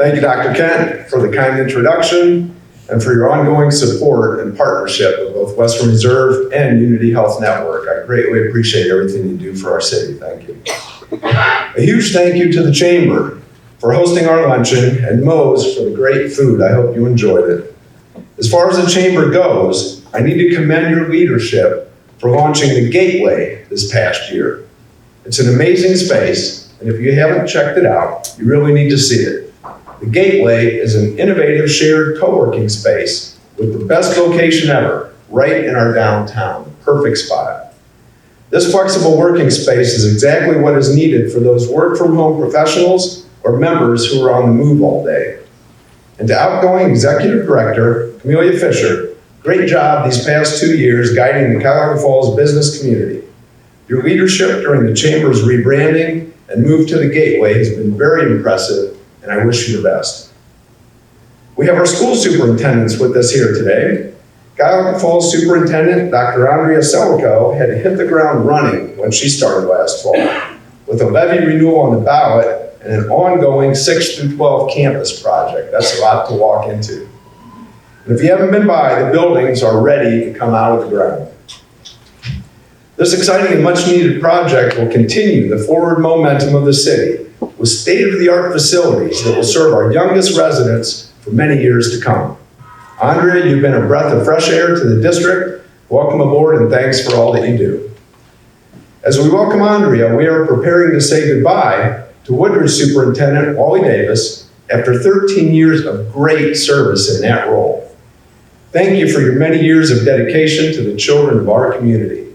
Thank you, Dr. Kent, for the kind introduction and for your ongoing support and partnership with both Western Reserve and Unity Health Network. I greatly appreciate everything you do for our city. Thank you. A huge thank you to the Chamber for hosting our luncheon and Moe's for the great food. I hope you enjoyed it. As far as the Chamber goes, I need to commend your leadership for launching the Gateway this past year. It's an amazing space, and if you haven't checked it out, you really need to see it. The Gateway is an innovative shared co-working space with the best location ever, right in our downtown. Perfect spot. This flexible working space is exactly what is needed for those work-from-home professionals or members who are on the move all day. And to outgoing Executive Director, Amelia Fisher, great job these past 2 years guiding the Cuyahoga Falls business community. Your leadership during the Chamber's rebranding and move to the Gateway has been very impressive, and I wish you the best. We have our school superintendents with us here today. Cuyahoga Falls Superintendent Dr. Andrea Selico had to hit the ground running when she started last fall, with a levy renewal on the ballot and an ongoing 6 through 12 campus project. That's a lot to walk into. And if you haven't been by, the buildings are ready to come out of the ground. This exciting and much needed project will continue the forward momentum of the city with state-of-the-art facilities that will serve our youngest residents for many years to come. Andrea, you've been a breath of fresh air to the district. Welcome aboard and thanks for all that you do. As we welcome Andrea, we are preparing to say goodbye to Woodridge Superintendent Wally Davis after 13 years of great service in that role. Thank you for your many years of dedication to the children of our community.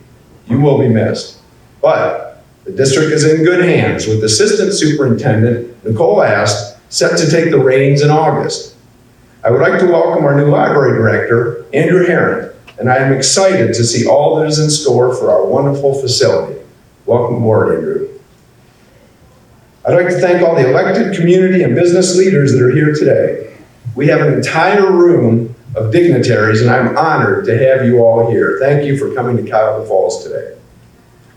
You will be missed. But the district is in good hands with Assistant Superintendent Nicole Ast set to take the reins in August. I would like to welcome our new Library Director, Andrew Herron, and I am excited to see all that is in store for our wonderful facility. Welcome aboard, Andrew. I'd like to thank all the elected community and business leaders that are here today. We have an entire room of dignitaries, and I'm honored to have you all here. Thank you for coming to Cuyahoga Falls today.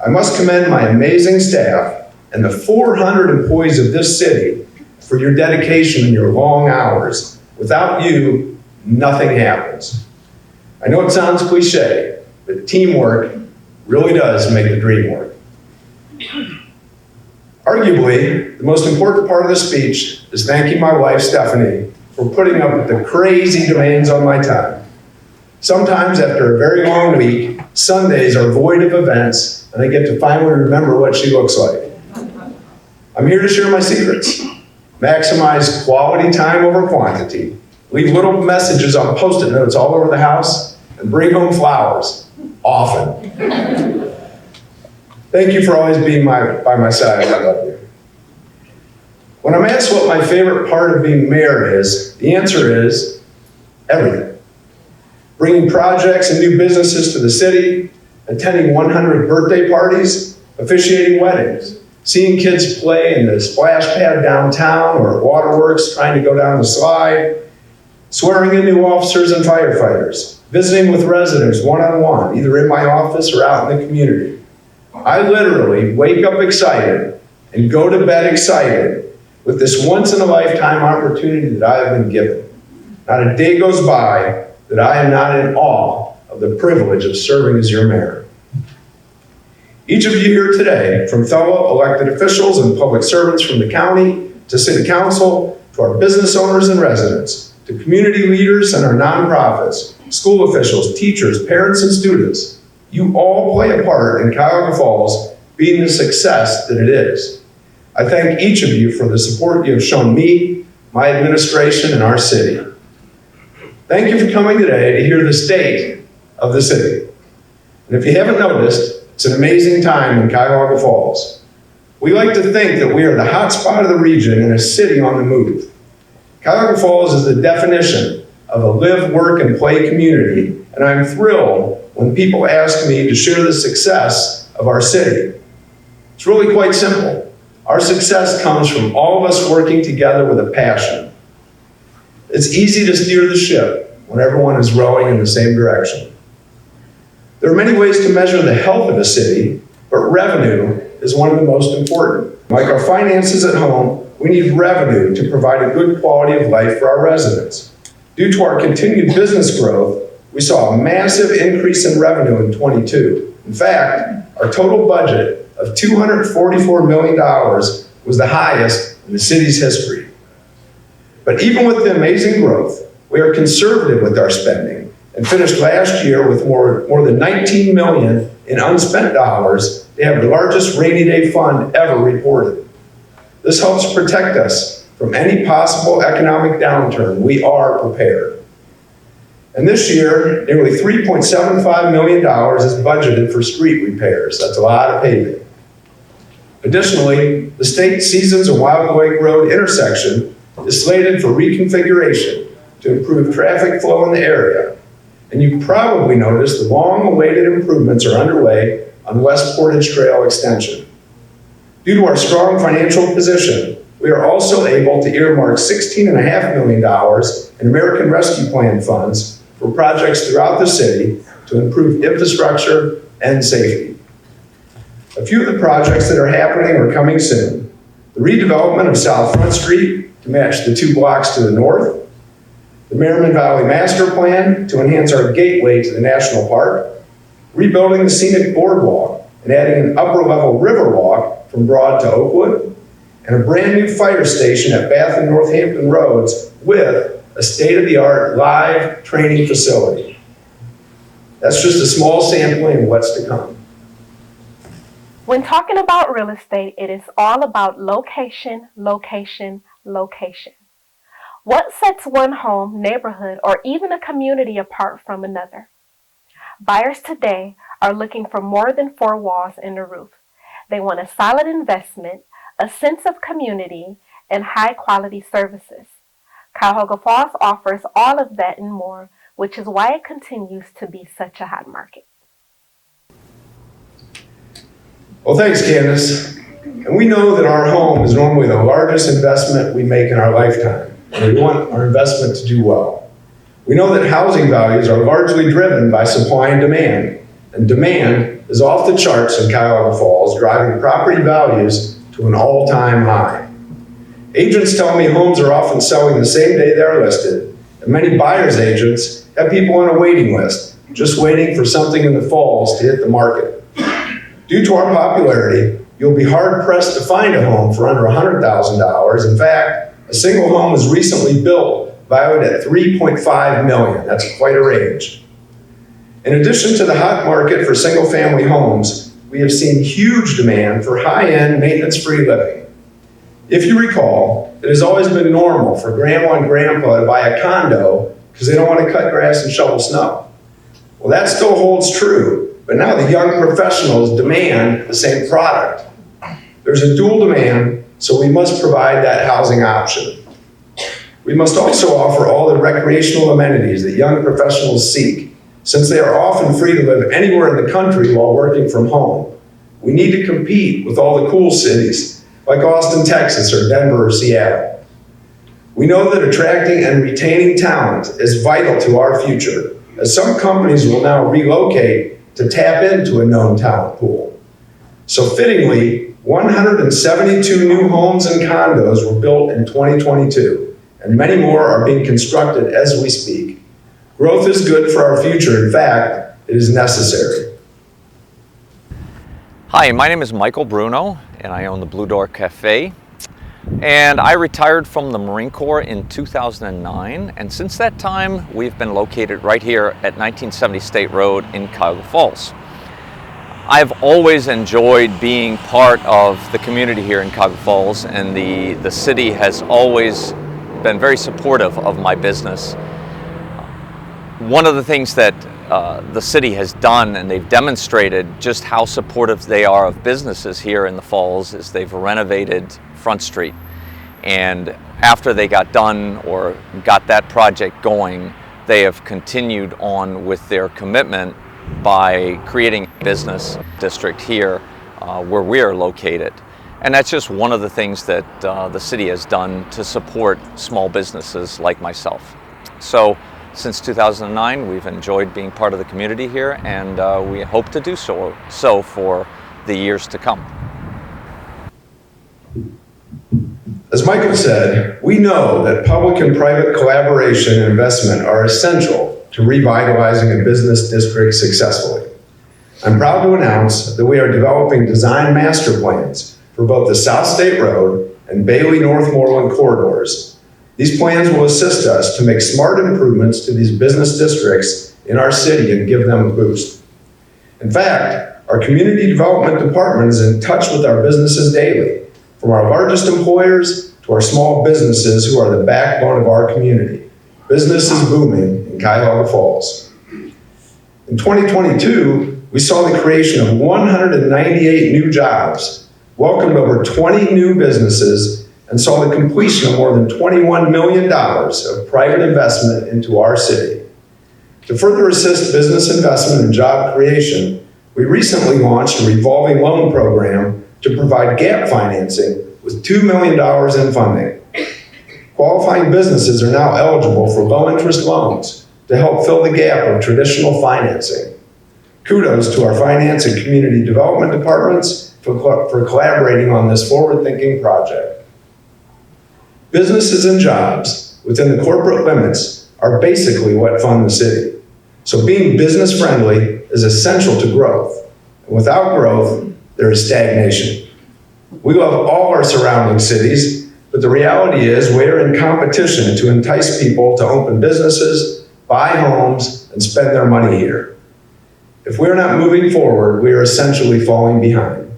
I must commend my amazing staff and the 400 employees of this city for your dedication and your long hours. Without you, nothing happens. I know it sounds cliche, but teamwork really does make the dream work. Arguably, the most important part of the speech is thanking my wife, Stephanie, for putting up with the crazy demands on my time. Sometimes after a very long week, Sundays are void of events, and I get to finally remember what she looks like. I'm here to share my secrets. Maximize quality time over quantity. Leave little messages on Post-it notes all over the house, and bring home flowers, often. Thank you for always being by my side. I love you. When I'm asked what my favorite part of being mayor is, the answer is everything. Bringing projects and new businesses to the city, attending 100 birthday parties, officiating weddings, seeing kids play in the splash pad downtown or at waterworks trying to go down the slide, swearing in new officers and firefighters, visiting with residents one-on-one, either in my office or out in the community. I literally wake up excited and go to bed excited with this once-in-a-lifetime opportunity that I have been given. Not a day goes by that I am not in awe of the privilege of serving as your mayor. Each of you here today, from fellow elected officials and public servants from the county to city council, to our business owners and residents, to community leaders and our nonprofits, school officials, teachers, parents, and students, you all play a part in Cuyahoga Falls being the success that it is. I thank each of you for the support you have shown me, my administration, and our city. Thank you for coming today to hear the state of the city. And if you haven't noticed, it's an amazing time in Cuyahoga Falls. We like to think that we are the hot spot of the region and a city on the move. Cuyahoga Falls is the definition of a live, work, and play community, and I'm thrilled when people ask me to share the success of our city. It's really quite simple. Our success comes from all of us working together with a passion. It's easy to steer the ship when everyone is rowing in the same direction. There are many ways to measure the health of a city, but revenue is one of the most important. Like our finances at home, we need revenue to provide a good quality of life for our residents. Due to our continued business growth, we saw a massive increase in revenue in '22. In fact, our total budget of $244 million was the highest in the city's history. But even with the amazing growth, we are conservative with our spending and finished last year with more than $19 million in unspent dollars to have the largest rainy day fund ever reported. This helps protect us from any possible economic downturn. We are prepared. And this year, nearly $3.75 million is budgeted for street repairs. That's a lot of paving. Additionally, the State Seasons and Wild Lake Road intersection is slated for reconfiguration to improve traffic flow in the area. And you probably noticed the long-awaited improvements are underway on West Portage Trail extension. Due to our strong financial position, we are also able to earmark $16.5 million in American Rescue Plan funds for projects throughout the city to improve infrastructure and safety. A few of the projects that are happening or coming soon: the redevelopment of South Front Street to match the 2 blocks to the north, the Merriman Valley Master Plan to enhance our gateway to the National Park, rebuilding the scenic boardwalk and adding an upper-level river walk from Broad to Oakwood, and a brand new fire station at Bath and Northampton Roads with a state-of-the-art live training facility. That's just a small sampling of what's to come. When talking about real estate, it is all about location, location, location. What sets one home, neighborhood, or even a community apart from another? Buyers today are looking for more than 4 walls and a roof. They want a solid investment, a sense of community, and high-quality services. Cuyahoga Falls offers all of that and more, which is why it continues to be such a hot market. Well, thanks, Candace. And we know that our home is normally the largest investment we make in our lifetime, and we want our investment to do well. We know that housing values are largely driven by supply and demand is off the charts in Cuyahoga Falls, driving property values to an all-time high. Agents tell me homes are often selling the same day they're listed, and many buyers' agents have people on a waiting list, just waiting for something in the falls to hit the market. Due to our popularity, you'll be hard-pressed to find a home for under $100,000. In fact, a single home was recently built, valued at $3.5 million. That's quite a range. In addition to the hot market for single-family homes, we have seen huge demand for high-end, maintenance-free living. If you recall, it has always been normal for grandma and grandpa to buy a condo because they don't want to cut grass and shovel snow. Well, that still holds true, but now the young professionals demand the same product. There's a dual demand, so we must provide that housing option. We must also offer all the recreational amenities that young professionals seek, since they are often free to live anywhere in the country while working from home. We need to compete with all the cool cities like Austin, Texas, or Denver, or Seattle. We know that attracting and retaining talent is vital to our future, as some companies will now relocate to tap into a known talent pool. So fittingly, 172 new homes and condos were built in 2022, and many more are being constructed as we speak. Growth is good for our future. In fact, it is necessary. Hi, my name is Michael Bruno, and I own the Blue Door Cafe. And I retired from the Marine Corps in 2009, and since that time, we've been located right here at 1970 State Road in Cuyahoga Falls. I've always enjoyed being part of the community here in Cuyahoga Falls, and the city has always been very supportive of my business. One of the things that the city has done, and they've demonstrated just how supportive they are of businesses here in the Falls, is they've renovated Front Street. And after they got done or got that project going, they have continued on with their commitment by creating a business district here where we are located. And that's just one of the things that the city has done to support small businesses like myself. So since 2009, we've enjoyed being part of the community here, and we hope to do so for the years to come. As Michael said, we know that public and private collaboration and investment are essential to revitalizing a business district successfully. I'm proud to announce that we are developing design master plans for both the South State Road and Bailey-Northmoreland corridors. These plans will assist us to make smart improvements to these business districts in our city and give them a boost. In fact, our community development department is in touch with our businesses daily, from our largest employers to our small businesses who are the backbone of our community. Business is booming in Cuyahoga Falls. In 2022, we saw the creation of 198 new jobs, welcomed over 20 new businesses, and saw the completion of more than $21 million of private investment into our city. To further assist business investment and job creation, we recently launched a revolving loan program to provide gap financing with $2 million in funding. Qualifying businesses are now eligible for low-interest loans to help fill the gap of traditional financing. Kudos to our finance and community development departments for collaborating on this forward-thinking project. Businesses and jobs within the corporate limits are basically what fund the city. So being business-friendly is essential to growth. And without growth, there is stagnation. We love all our surrounding cities, but the reality is we are in competition to entice people to open businesses, buy homes, and spend their money here. If we're not moving forward, we are essentially falling behind.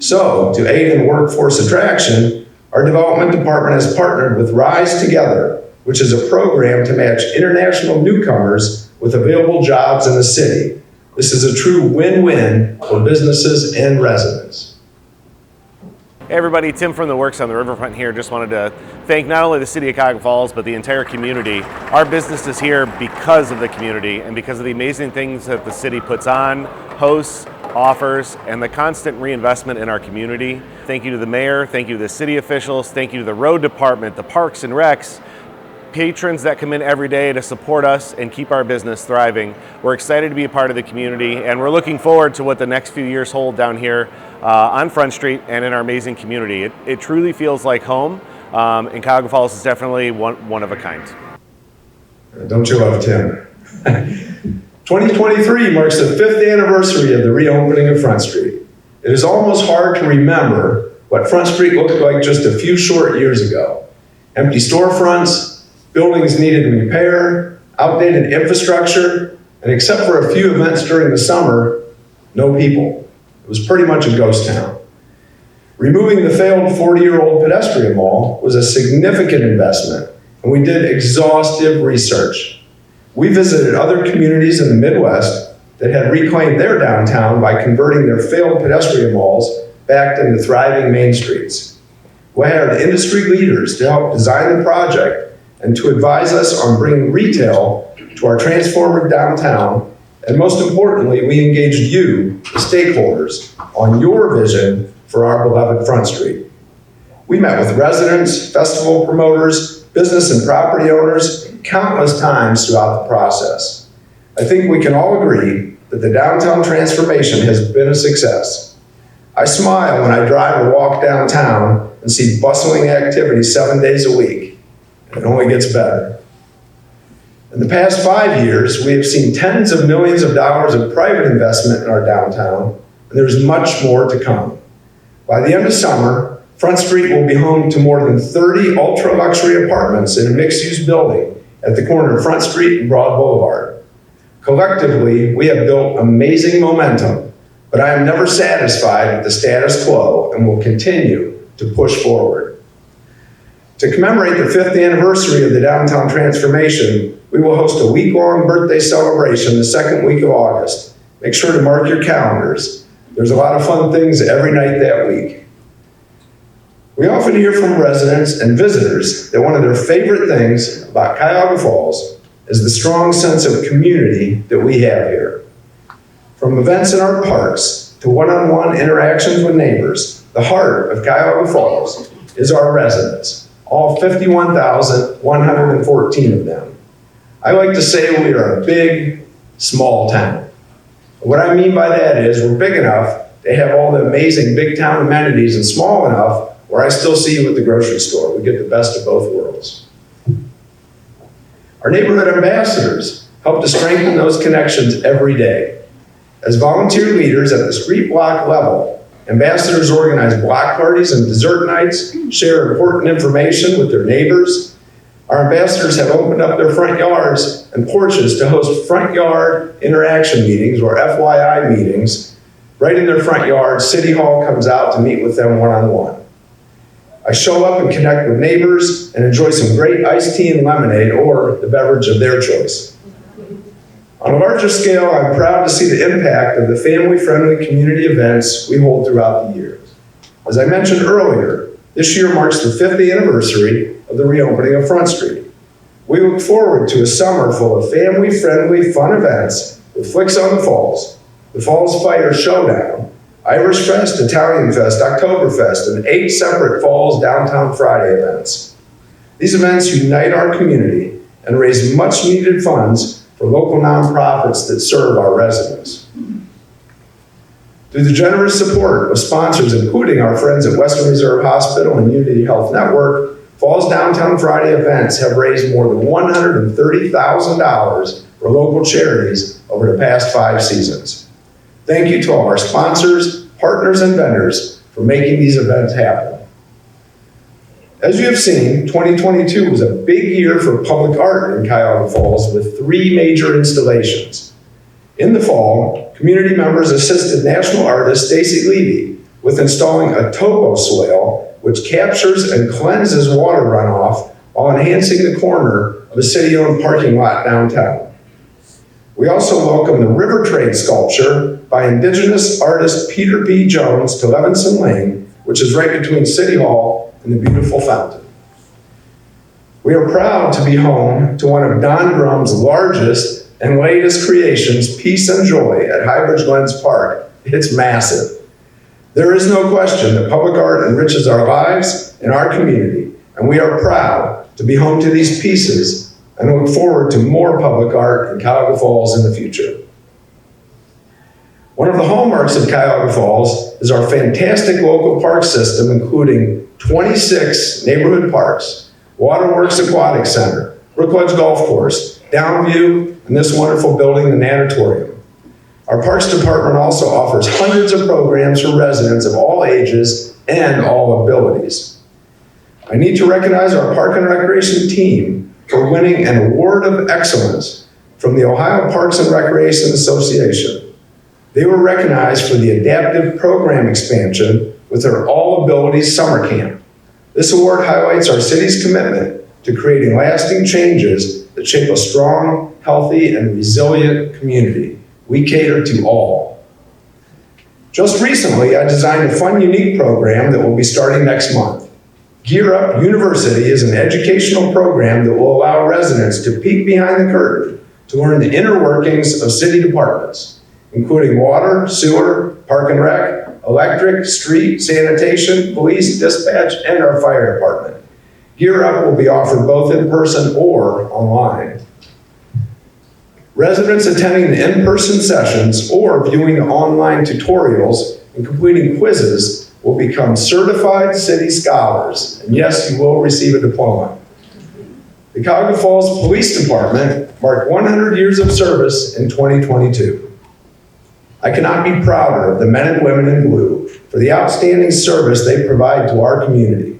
So, to aid in workforce attraction, our development department has partnered with Rise Together, which is a program to match international newcomers with available jobs in the city. This is a true win-win for businesses and residents. Hey everybody, Tim from the Works on the Riverfront here. Just wanted to thank not only the City of Cuyahoga Falls, but the entire community. Our business is here because of the community and because of the amazing things that the city puts on, hosts, offers, and the constant reinvestment in our community. Thank you to the mayor, thank you to the city officials, thank you to the road department, the parks and recs, patrons that come in every day to support us and keep our business thriving. We're excited to be a part of the community, and we're looking forward to what the next few years hold down here on Front Street and in our amazing community. It truly feels like home, and Cuyahoga Falls is definitely one of a kind. Don't you love Tim? 2023 marks the 5th anniversary of the reopening of Front Street. It is almost hard to remember what Front Street looked like just a few short years ago. Empty storefronts, buildings needed repair, outdated infrastructure, and except for a few events during the summer, no people. It was pretty much a ghost town. Removing the failed 40-year-old pedestrian mall was a significant investment, and we did exhaustive research. We visited other communities in the Midwest that had reclaimed their downtown by converting their failed pedestrian malls back into thriving main streets. We hired industry leaders to help design the project and to advise us on bringing retail to our transformed downtown. And most importantly, we engaged you, the stakeholders, on your vision for our beloved Front Street. We met with residents, festival promoters, business and property owners countless times throughout the process. I think we can all agree that the downtown transformation has been a success. I smile when I drive or walk downtown and see bustling activity 7 days a week. It only gets better. In the past 5 years, we have seen tens of millions of dollars of private investment in our downtown, and there's much more to come. By the end of summer, Front Street will be home to more than 30 ultra-luxury apartments in a mixed-use building at the corner of Front Street and Broad Boulevard. Collectively, we have built amazing momentum, but I am never satisfied with the status quo and will continue to push forward. To commemorate the 5th anniversary of the downtown transformation, we will host a week-long birthday celebration the second week of August. Make sure to mark your calendars. There's a lot of fun things every night that week. We often hear from residents and visitors that one of their favorite things about Cuyahoga Falls is the strong sense of community that we have here. From events in our parks to one-on-one interactions with neighbors, the heart of Cuyahoga Falls is our residents, all 51,114 of them. I like to say we are a big, small town. What I mean by that is we're big enough to have all the amazing big town amenities and small enough or I still see you at the grocery store. We get the best of both worlds. Our neighborhood ambassadors help to strengthen those connections every day. As volunteer leaders at the street block level, ambassadors organize block parties and dessert nights, share important information with their neighbors. Our ambassadors have opened up their front yards and porches to host front yard interaction meetings, or FYI meetings. Right in their front yard, City Hall comes out to meet with them one-on-one. I show up and connect with neighbors and enjoy some great iced tea and lemonade, or the beverage of their choice. On a larger scale, I'm proud to see the impact of the family-friendly community events we hold throughout the year. As I mentioned earlier, this year marks the 50th anniversary of the reopening of Front Street. We look forward to a summer full of family-friendly fun events with Flicks on the Falls, the Falls Fire Showdown, Irish Fest, Italian Fest, Oktoberfest, and 8 separate Falls Downtown Friday events. These events unite our community and raise much-needed funds for local nonprofits that serve our residents. Through the generous support of sponsors, including our friends at Western Reserve Hospital and Unity Health Network, Falls Downtown Friday events have raised more than $130,000 for local charities over the past 5 seasons. Thank you to all our sponsors, partners, and vendors for making these events happen. As you have seen, 2022 was a big year for public art in Cuyahoga Falls with 3 major installations. In the fall, community members assisted national artist Stacy Levy with installing a topo swale which captures and cleanses water runoff while enhancing the corner of a city-owned parking lot downtown. We also welcomed the River Trade sculpture by Indigenous artist Peter P. Jones to Levinson Lane, which is right between City Hall and the beautiful fountain. We are proud to be home to one of Don Grum's largest and latest creations, Peace and Joy at Highbridge Glens Park. It's massive. There is no question that public art enriches our lives and our community, and we are proud to be home to these pieces and look forward to more public art in Cuyahoga Falls in the future. One of the hallmarks of Cuyahoga Falls is our fantastic local park system, including 26 neighborhood parks, Waterworks Aquatic Center, Brookledge Golf Course, Downview, and this wonderful building, the Natatorium. Our Parks Department also offers hundreds of programs for residents of all ages and all abilities. I need to recognize our Park and Recreation team for winning an Award of Excellence from the Ohio Parks and Recreation Association. They were recognized for the adaptive program expansion with their All Abilities Summer Camp. This award highlights our city's commitment to creating lasting changes that shape a strong, healthy, and resilient community. We cater to all. Just recently, I designed a fun, unique program that will be starting next month. Gear Up University is an educational program that will allow residents to peek behind the curtain to learn the inner workings of city departments, including water, sewer, park and rec, electric, street, sanitation, police, dispatch, and our fire department. Gear Up will be offered both in person or online. Residents attending the in-person sessions or viewing the online tutorials and completing quizzes will become certified city scholars. And yes, you will receive a diploma. The Cuyahoga Falls Police Department marked 100 years of service in 2022. I cannot be prouder of the men and women in blue for the outstanding service they provide to our community.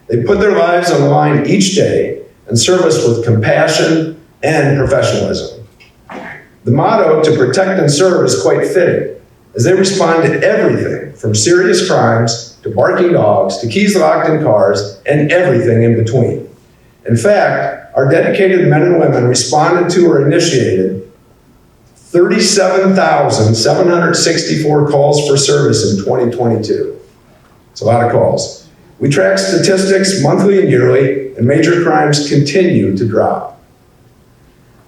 They put their lives on the line each day and serve us with compassion and professionalism. The motto, to protect and serve, is quite fitting, as they respond to everything from serious crimes to barking dogs to keys locked in cars and everything in between. In fact, our dedicated men and women responded to or initiated 37,764 calls for service in 2022. It's a lot of calls. We track statistics monthly and yearly, and major crimes continue to drop.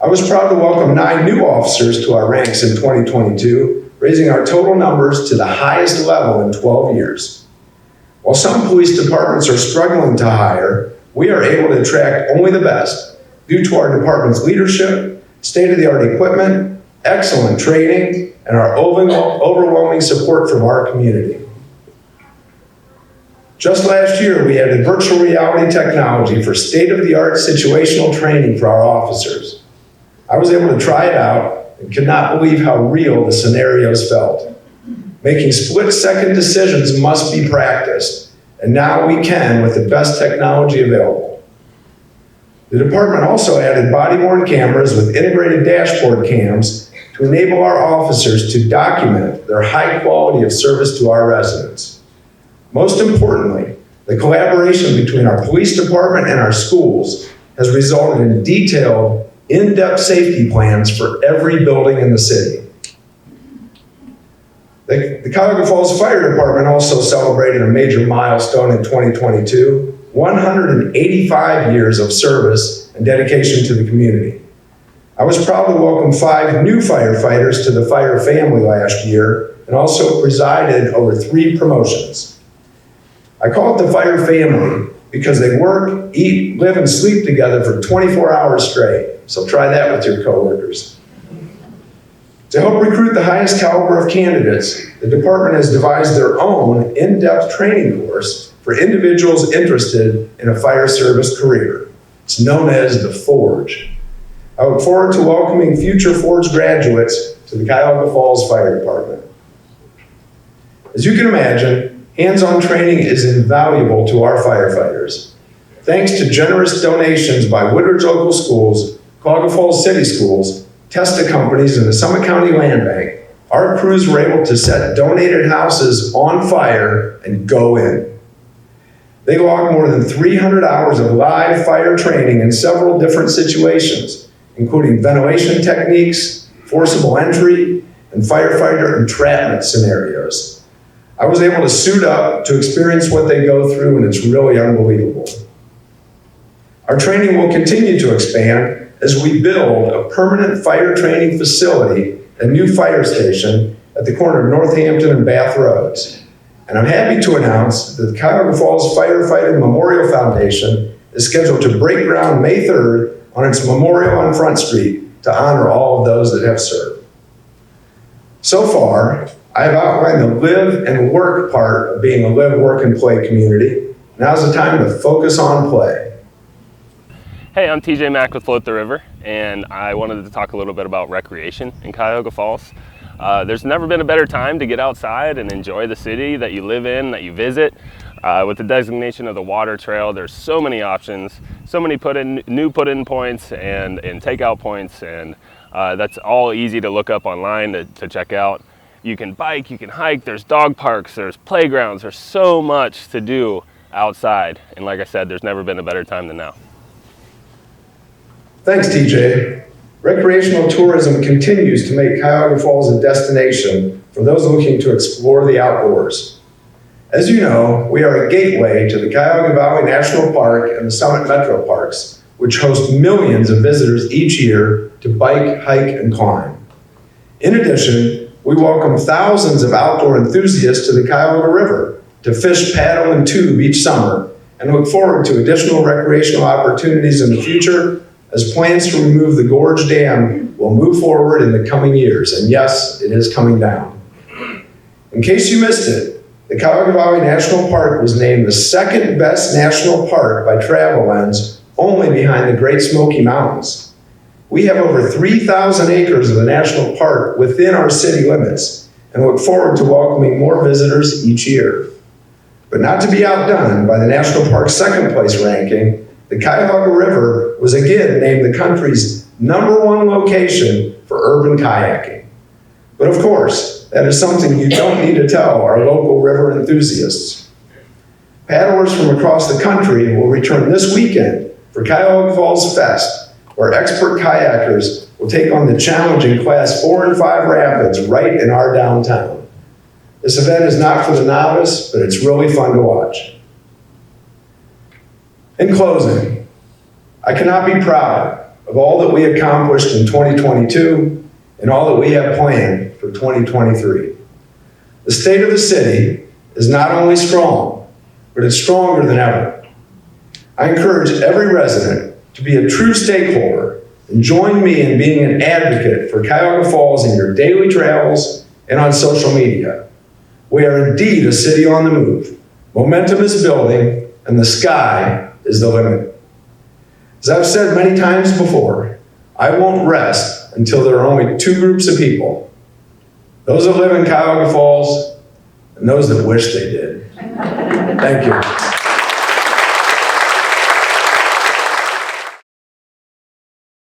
I was proud to welcome 9 new officers to our ranks in 2022, raising our total numbers to the highest level in 12 years. While some police departments are struggling to hire, we are able to attract only the best due to our department's leadership, state-of-the-art equipment, excellent training, and our overwhelming support from our community. Just last year, we added virtual reality technology for state-of-the-art situational training for our officers. I was able to try it out and could not believe how real the scenarios felt. Making split-second decisions must be practiced, and now we can with the best technology available. The department also added body-worn cameras with integrated dashboard cams to enable our officers to document their high quality of service to our residents. Most importantly, the collaboration between our police department and our schools has resulted in detailed, in-depth safety plans for every building in the city. The Cuyahoga Falls Fire Department also celebrated a major milestone in 2022, 185 years of service and dedication to the community. I was proud to welcome 5 new firefighters to the fire family last year and also presided over 3 promotions. I call it the fire family because they work, eat, live, and sleep together for 24 hours straight. So try that with your coworkers. To help recruit the highest caliber of candidates, the department has devised their own in-depth training course for individuals interested in a fire service career. It's known as the Forge. I look forward to welcoming future Forge graduates to the Cuyahoga Falls Fire Department. As you can imagine, hands-on training is invaluable to our firefighters. Thanks to generous donations by Woodridge Local Schools, Cuyahoga Falls City Schools, Testa Companies, and the Summit County Land Bank, our crews were able to set donated houses on fire and go in. They logged more than 300 hours of live fire training in several different situations, including ventilation techniques, forcible entry, and firefighter entrapment scenarios. I was able to suit up to experience what they go through, and it's really unbelievable. Our training will continue to expand as we build a permanent fire training facility, a new fire station at the corner of Northampton and Bath Roads. And I'm happy to announce that the Cuyahoga Falls Firefighter Memorial Foundation is scheduled to break ground May 3rd on its memorial on Front Street to honor all of those that have served. So far, I have outlined the live and work part of being a live, work, and play community. Now's the time to focus on play. Hey, I'm TJ Mack with Float the River, and I wanted to talk a little bit about recreation in Cuyahoga Falls. There's never been a better time to get outside and enjoy the city that you live in, that you visit. With the designation of the water trail, there's so many options, so many new put-in points and takeout points, and that's all easy to look up online to check out. You can bike, you can hike, there's dog parks, there's playgrounds, there's so much to do outside. And like I said, there's never been a better time than now. Thanks, TJ. Recreational tourism continues to make Cuyahoga Falls a destination for those looking to explore the outdoors. As you know, we are a gateway to the Cuyahoga Valley National Park and the Summit Metro Parks, which host millions of visitors each year to bike, hike, and climb. In addition, we welcome thousands of outdoor enthusiasts to the Cuyahoga River to fish, paddle, and tube each summer, and look forward to additional recreational opportunities in the future as plans to remove the Gorge Dam will move forward in the coming years. And yes, it is coming down. In case you missed it, the Cuyahoga Valley National Park was named the second best national park by Travel Lens, only behind the Great Smoky Mountains. We have over 3,000 acres of the national park within our city limits and look forward to welcoming more visitors each year. But not to be outdone by the National Park's second place ranking, the Cuyahoga River was again named the country's #1 location for urban kayaking. But of course, that is something you don't need to tell our local river enthusiasts. Paddlers from across the country will return this weekend for Cuyahoga Falls Fest, where expert kayakers will take on the challenging Class 4 and 5 rapids right in our downtown. This event is not for the novice, but it's really fun to watch. In closing, I cannot be proud of all that we accomplished in 2022 and all that we have planned for 2023. The state of the city is not only strong, but it's stronger than ever. I encourage every resident to be a true stakeholder and join me in being an advocate for Cuyahoga Falls in your daily travels and on social media. We are indeed a city on the move. Momentum is building, and the sky is the limit. As I've said many times before, I won't rest until there are only two groups of people: those that live in Cuyahoga Falls and those that wish they did. Thank you.